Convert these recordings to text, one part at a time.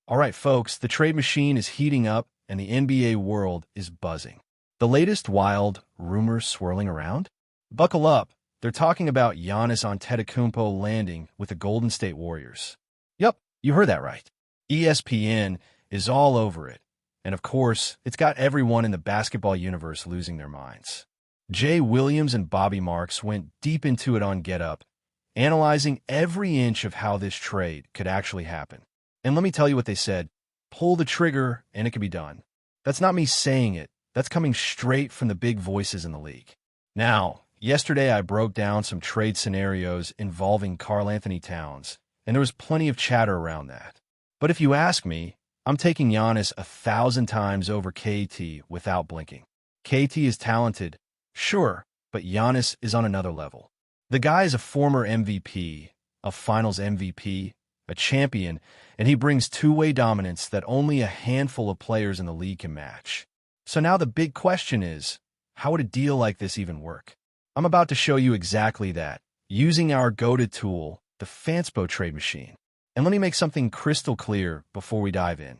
All right, folks, the trade machine is heating up and the NBA world is buzzing. The latest wild rumors swirling around? Buckle up. They're talking about Giannis Antetokounmpo landing with the Golden State Warriors. Yup, you heard that right. ESPN is all over it. And of course, it's got everyone in the basketball universe losing their minds. Jay Williams and Bobby Marks went deep into it on Get Up, analyzing every inch of how this trade could actually happen. And let me tell you what they said. Pull the trigger and it can be done. That's not me saying it. That's coming straight from the big voices in the league. Now, yesterday I broke down some trade scenarios involving Karl Anthony Towns, and there was plenty of chatter around that. But if you ask me, I'm taking Giannis 1,000 times over KT without blinking. KT is talented, sure, but Giannis is on another level. The guy is a former MVP, a finals MVP, a champion, and he brings two-way dominance that only a handful of players in the league can match. So now the big question is, how would a deal like this even work? I'm about to show you exactly that, using our go-to tool, the Fanspo trade machine. And let me make something crystal clear before we dive in.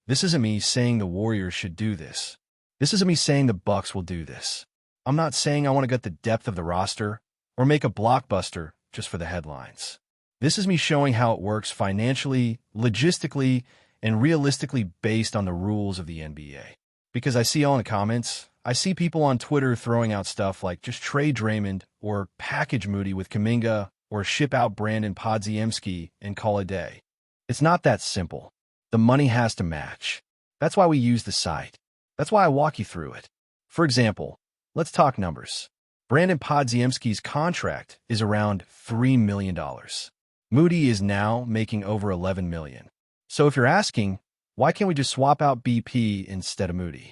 This isn't me saying the Warriors should do this. This isn't me saying the Bucks will do this. I'm not saying I want to get the depth of the roster or make a blockbuster just for the headlines. This is me showing how it works financially, logistically, and realistically based on the rules of the NBA. Because I see all in the comments, I see people on Twitter throwing out stuff like just trade Draymond or package Moody with Kuminga or ship out Brandon Podziemski and call it a day. It's not that simple. The money has to match. That's why we use the site. That's why I walk you through it. For example, let's talk numbers. Brandon Podziemski's contract is around $3 million. Moody is now making over $11 million. So if you're asking, why can't we just swap out BP instead of Moody?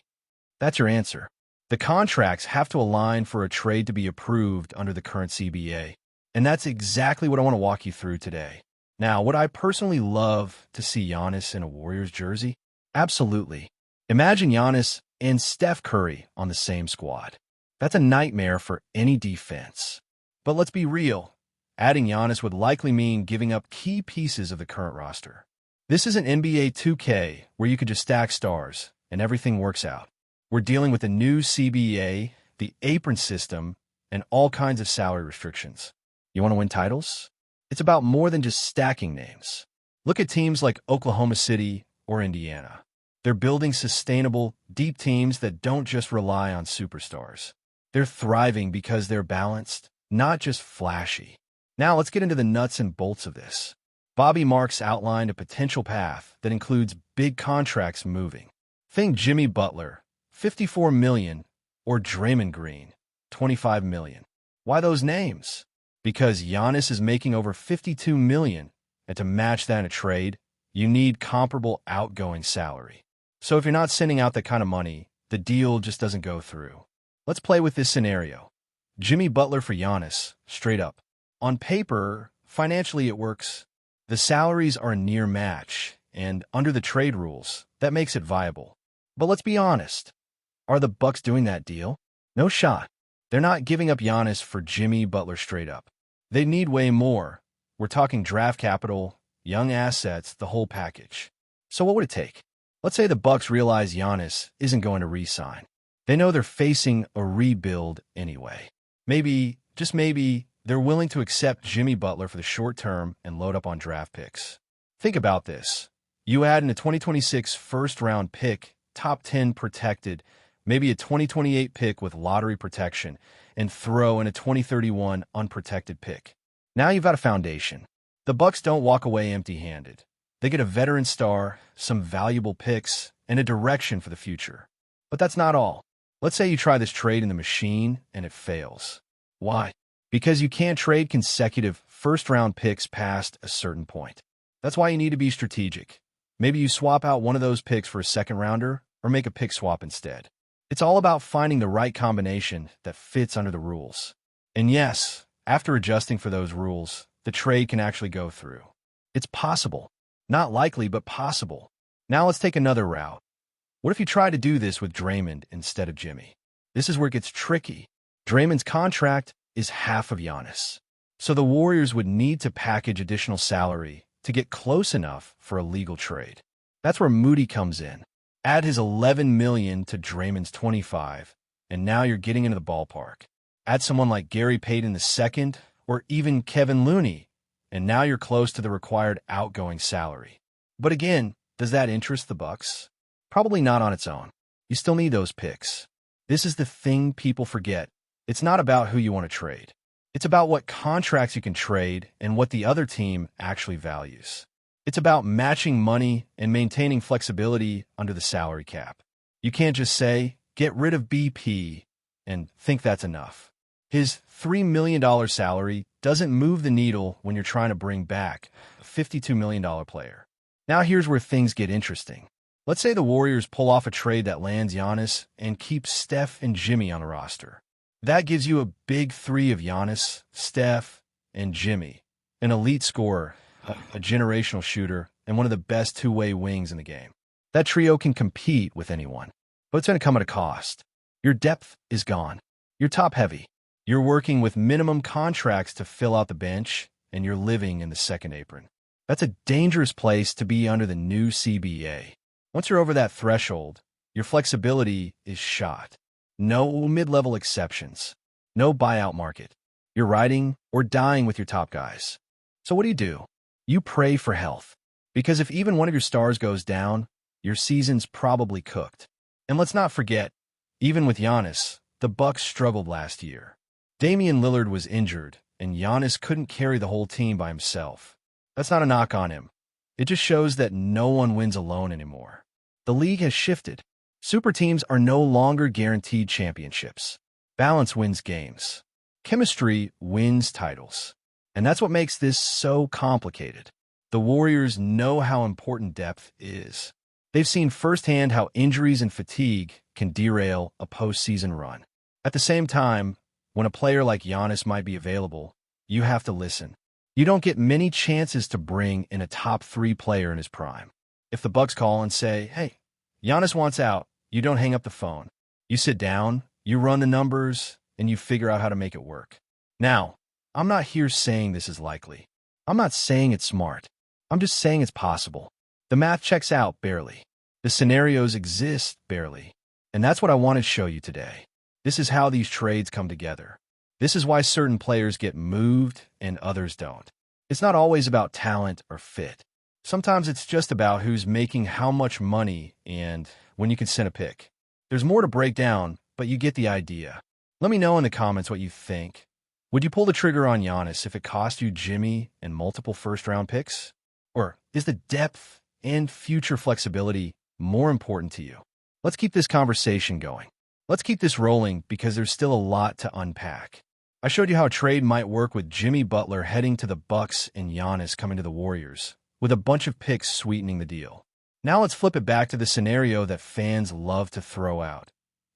That's your answer. The contracts have to align for a trade to be approved under the current CBA. And that's exactly what I want to walk you through today. Now, would I personally love to see Giannis in a Warriors jersey? Absolutely. Imagine Giannis and Steph Curry on the same squad. That's a nightmare for any defense. But let's be real. Adding Giannis would likely mean giving up key pieces of the current roster. This isn't NBA 2K where you could just stack stars and everything works out. We're dealing with a new CBA, the apron system, and all kinds of salary restrictions. You want to win titles? It's about more than just stacking names. Look at teams like Oklahoma City or Indiana. They're building sustainable, deep teams that don't just rely on superstars. They're thriving because they're balanced, not just flashy. Now let's get into the nuts and bolts of this. Bobby Marks outlined a potential path that includes big contracts moving. Think Jimmy Butler, $54 million, or Draymond Green, $25 million. Why those names? Because Giannis is making over $52 million, and to match that in a trade, you need comparable outgoing salary. So if you're not sending out that kind of money, the deal just doesn't go through. Let's play with this scenario. Jimmy Butler for Giannis, straight up. On paper, financially it works. The salaries are a near match, and under the trade rules, that makes it viable. But let's be honest. Are the Bucks doing that deal? No shot. They're not giving up Giannis for Jimmy Butler straight up. They need way more. We're talking draft capital, young assets, the whole package. So what would it take? Let's say the Bucks realize Giannis isn't going to re-sign. They know they're facing a rebuild anyway. Maybe, just maybe, they're willing to accept Jimmy Butler for the short term and load up on draft picks. Think about this. You add in a 2026 first-round pick, top 10 protected, maybe a 2028 pick with lottery protection, and throw in a 2031 unprotected pick. Now you've got a foundation. The Bucks don't walk away empty-handed. They get a veteran star, some valuable picks, and a direction for the future. But that's not all. Let's say you try this trade in the machine and it fails. Why? Because you can't trade consecutive first-round picks past a certain point. That's why you need to be strategic. Maybe you swap out one of those picks for a second-rounder or make a pick swap instead. It's all about finding the right combination that fits under the rules. And yes, after adjusting for those rules, the trade can actually go through. It's possible. Not likely, but possible. Now let's take another route. What if you try to do this with Draymond instead of Jimmy? This is where it gets tricky. Draymond's contract is half of Giannis. So the Warriors would need to package additional salary to get close enough for a legal trade. That's where Moody comes in. Add his $11 million to Draymond's $25, and now you're getting into the ballpark. Add someone like Gary Payton II or even Kevin Looney, and now you're close to the required outgoing salary. But again, does that interest the Bucks? Probably not on its own. You still need those picks. This is the thing people forget. It's not about who you want to trade. It's about what contracts you can trade and what the other team actually values. It's about matching money and maintaining flexibility under the salary cap. You can't just say, get rid of BP, and think that's enough. His $3 million salary doesn't move the needle when you're trying to bring back a $52 million player. Now here's where things get interesting. Let's say the Warriors pull off a trade that lands Giannis and keeps Steph and Jimmy on the roster. That gives you a big three of Giannis, Steph, and Jimmy, an elite scorer, a generational shooter, and one of the best two-way wings in the game. That trio can compete with anyone, but it's going to come at a cost. Your depth is gone. You're top-heavy. You're working with minimum contracts to fill out the bench, and you're living in the second apron. That's a dangerous place to be under the new CBA. Once you're over that threshold, your flexibility is shot. No mid-level exceptions. No buyout market. You're riding or dying with your top guys. So what do? You pray for health. Because if even one of your stars goes down, your season's probably cooked. And let's not forget, even with Giannis, the Bucks struggled last year. Damian Lillard was injured, and Giannis couldn't carry the whole team by himself. That's not a knock on him. It just shows that no one wins alone anymore. The league has shifted. Super teams are no longer guaranteed championships. Balance wins games. Chemistry wins titles. And that's what makes this so complicated. The Warriors know how important depth is. They've seen firsthand how injuries and fatigue can derail a postseason run. At the same time, when a player like Giannis might be available, you have to listen. You don't get many chances to bring in a top 3 player in his prime. If the Bucks call and say, hey, Giannis wants out, you don't hang up the phone. You sit down, you run the numbers, and you figure out how to make it work. Now, I'm not here saying this is likely. I'm not saying it's smart. I'm just saying it's possible. The math checks out barely. The scenarios exist barely. And that's what I wanted to show you today. This is how these trades come together. This is why certain players get moved and others don't. It's not always about talent or fit. Sometimes it's just about who's making how much money and when you can send a pick. There's more to break down, but you get the idea. Let me know in the comments what you think. Would you pull the trigger on Giannis if it cost you Jimmy and multiple first-round picks? Or is the depth and future flexibility more important to you? Let's keep this conversation going. Let's keep this rolling because there's still a lot to unpack. I showed you how a trade might work with Jimmy Butler heading to the Bucks and Giannis coming to the Warriors, with a bunch of picks sweetening the deal. Now let's flip it back to the scenario that fans love to throw out,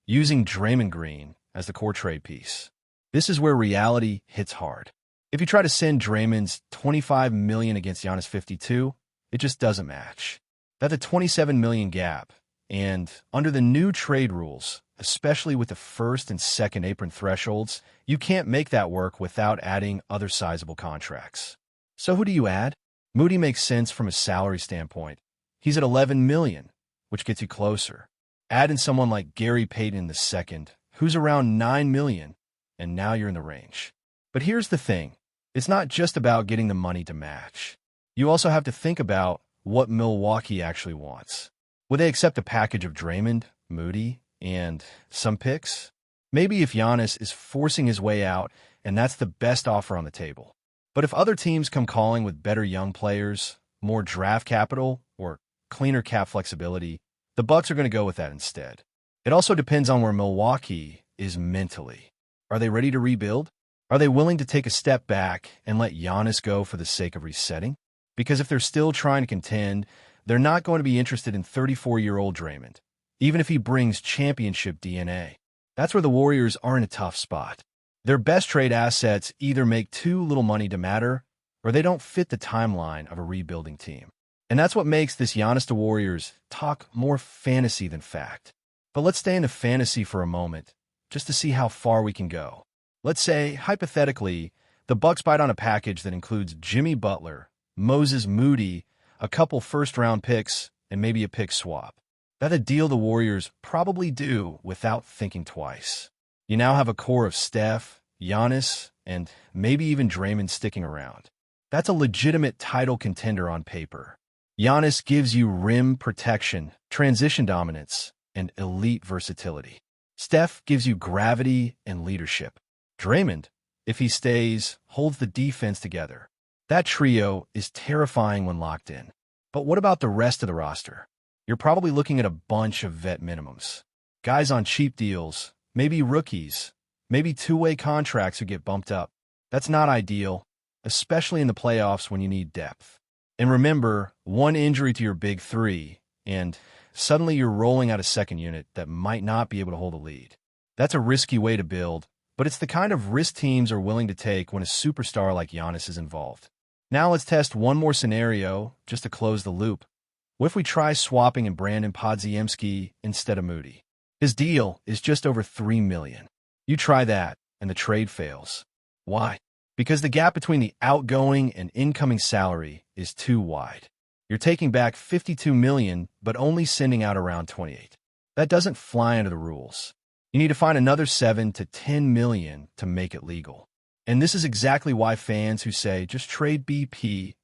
using Draymond Green as the core trade piece. This is where reality hits hard. If you try to send Draymond's $25 million against Giannis' $52, it just doesn't match. That's a $27 million gap, and under the new trade rules, especially with the first and second apron thresholds, you can't make that work without adding other sizable contracts. So who do you add? Moody makes sense from a salary standpoint. He's at $11 million, which gets you closer. Add in someone like Gary Payton II, who's around $9 million, and now you're in the range. But here's the thing. It's not just about getting the money to match. You also have to think about what Milwaukee actually wants. Will they accept a package of Draymond, Moody, and some picks? Maybe if Giannis is forcing his way out, and that's the best offer on the table. But if other teams come calling with better young players, more draft capital, or cleaner cap flexibility, the Bucks are going to go with that instead. It also depends on where Milwaukee is mentally. Are they ready to rebuild? Are they willing to take a step back and let Giannis go for the sake of resetting? Because if they're still trying to contend, they're not going to be interested in 34-year-old Draymond, even if he brings championship DNA. That's where the Warriors are in a tough spot. Their best trade assets either make too little money to matter, or they don't fit the timeline of a rebuilding team. And that's what makes this Giannis to Warriors talk more fantasy than fact. But let's stay in the fantasy for a moment, just to see how far we can go. Let's say, hypothetically, the Bucks bite on a package that includes Jimmy Butler, Moses Moody, a couple first-round picks, and maybe a pick swap. That's a deal the Warriors probably do without thinking twice. You now have a core of Steph, Giannis, and maybe even Draymond sticking around. That's a legitimate title contender on paper. Giannis gives you rim protection, transition dominance, and elite versatility. Steph gives you gravity and leadership. Draymond, if he stays, holds the defense together. That trio is terrifying when locked in. But what about the rest of the roster? You're probably looking at a bunch of vet minimums. Guys on cheap deals, maybe rookies, maybe two-way contracts who get bumped up. That's not ideal, especially in the playoffs when you need depth. And remember, one injury to your big three, and suddenly you're rolling out a second unit that might not be able to hold a lead. That's a risky way to build, but it's the kind of risk teams are willing to take when a superstar like Giannis is involved. Now let's test one more scenario just to close the loop. What if we try swapping in Brandon Podziemski instead of Moody? His deal is just over $3 million. You try that, and the trade fails. Why? Because the gap between the outgoing and incoming salary is too wide. You're taking back $52 million, but only sending out around 28. That doesn't fly under the rules. You need to find another $7 to $10 million to make it legal. And this is exactly why fans who say, just trade BP,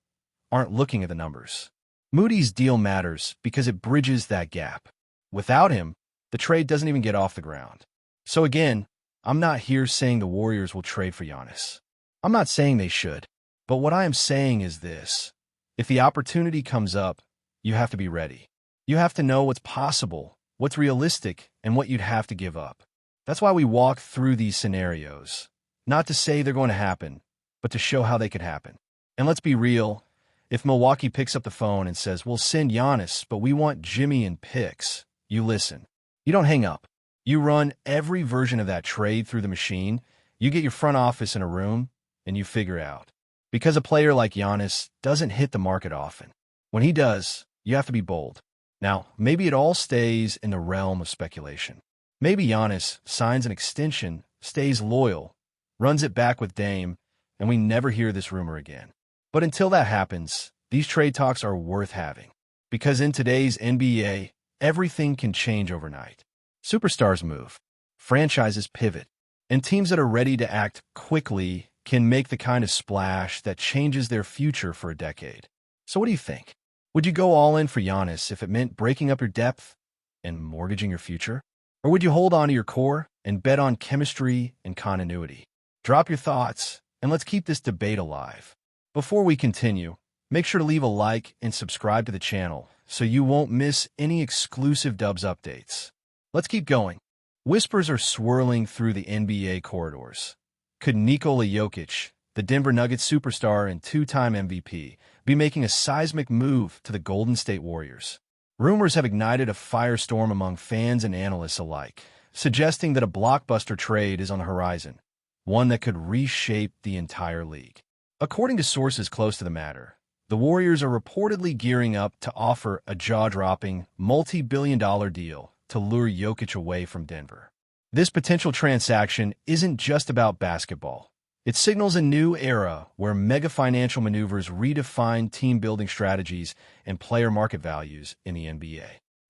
aren't looking at the numbers. Moody's deal matters because it bridges that gap. Without him, the trade doesn't even get off the ground. So again, I'm not here saying the Warriors will trade for Giannis. I'm not saying they should. But what I am saying is this. If the opportunity comes up, you have to be ready. You have to know what's possible, what's realistic, and what you'd have to give up. That's why we walk through these scenarios. Not to say they're going to happen, but to show how they could happen. And let's be real. If Milwaukee picks up the phone and says, we'll send Giannis, but we want Jimmy and picks, you listen. You don't hang up. You run every version of that trade through the machine. You get your front office in a room, and you figure out. Because a player like Giannis doesn't hit the market often. When he does, you have to be bold. Now, maybe it all stays in the realm of speculation. Maybe Giannis signs an extension, stays loyal, runs it back with Dame, and we never hear this rumor again. But until that happens, these trade talks are worth having. Because in today's NBA, everything can change overnight. Superstars move, franchises pivot, and teams that are ready to act quickly can make the kind of splash that changes their future for a decade. So what do you think? Would you go all in for Giannis if it meant breaking up your depth and mortgaging your future? Or would you hold on to your core and bet on chemistry and continuity? Drop your thoughts, and let's keep this debate alive. Before we continue, make sure to leave a like and subscribe to the channel so you won't miss any exclusive Dubs updates. Let's keep going. Whispers are swirling through the NBA corridors. Could Nikola Jokic, the Denver Nuggets superstar and two-time MVP, be making a seismic move to the Golden State Warriors? Rumors have ignited a firestorm among fans and analysts alike, suggesting that a blockbuster trade is on the horizon, one that could reshape the entire league. According to sources close to the matter, the Warriors are reportedly gearing up to offer a jaw-dropping, multi-billion-dollar deal to lure Jokic away from Denver. This potential transaction isn't just about basketball. It signals a new era where mega financial maneuvers redefine team-building strategies and player market values in the NBA.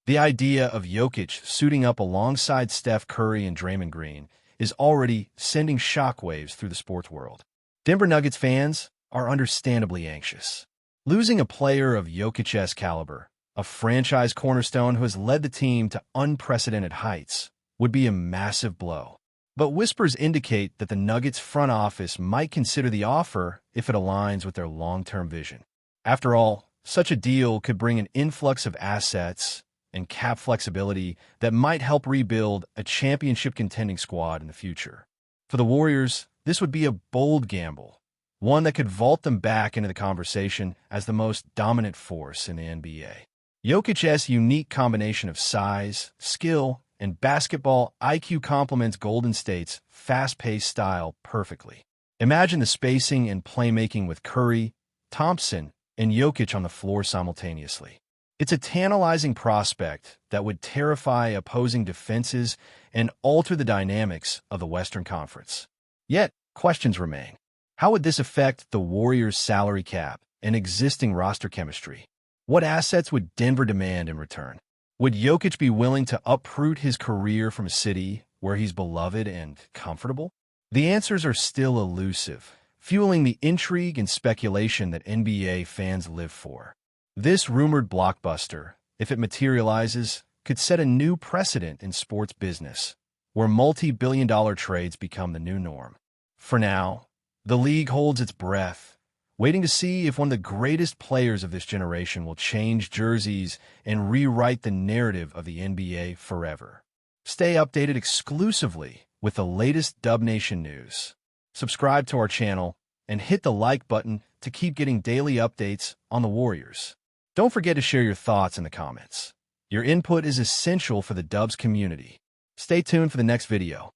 The idea of Jokic suiting up alongside Steph Curry and Draymond Green is already sending shockwaves through the sports world. Denver Nuggets fans are understandably anxious. Losing a player of Jokic's caliber, a franchise cornerstone who has led the team to unprecedented heights, would be a massive blow. But whispers indicate that the Nuggets front office might consider the offer if it aligns with their long-term vision. After all, such a deal could bring an influx of assets and cap flexibility that might help rebuild a championship-contending squad in the future. For the Warriors, this would be a bold gamble, one that could vault them back into the conversation as the most dominant force in the NBA. Jokic's unique combination of size, skill, and basketball IQ complements Golden State's fast-paced style perfectly. Imagine the spacing and playmaking with Curry, Thompson, and Jokic on the floor simultaneously. It's a tantalizing prospect that would terrify opposing defenses and alter the dynamics of the Western Conference. Yet, questions remain. How would this affect the Warriors' salary cap and existing roster chemistry? What assets would Denver demand in return? Would Jokic be willing to uproot his career from a city where he's beloved and comfortable? The answers are still elusive, fueling the intrigue and speculation that NBA fans live for. This rumored blockbuster, if it materializes, could set a new precedent in sports business, where multi-billion-dollar trades become the new norm. For now, the league holds its breath, waiting to see if one of the greatest players of this generation will change jerseys and rewrite the narrative of the NBA forever. Stay updated exclusively with the latest Dub Nation news. Subscribe to our channel and hit the like button to keep getting daily updates on the Warriors. Don't forget to share your thoughts in the comments. Your input is essential for the Dubs community. Stay tuned for the next video.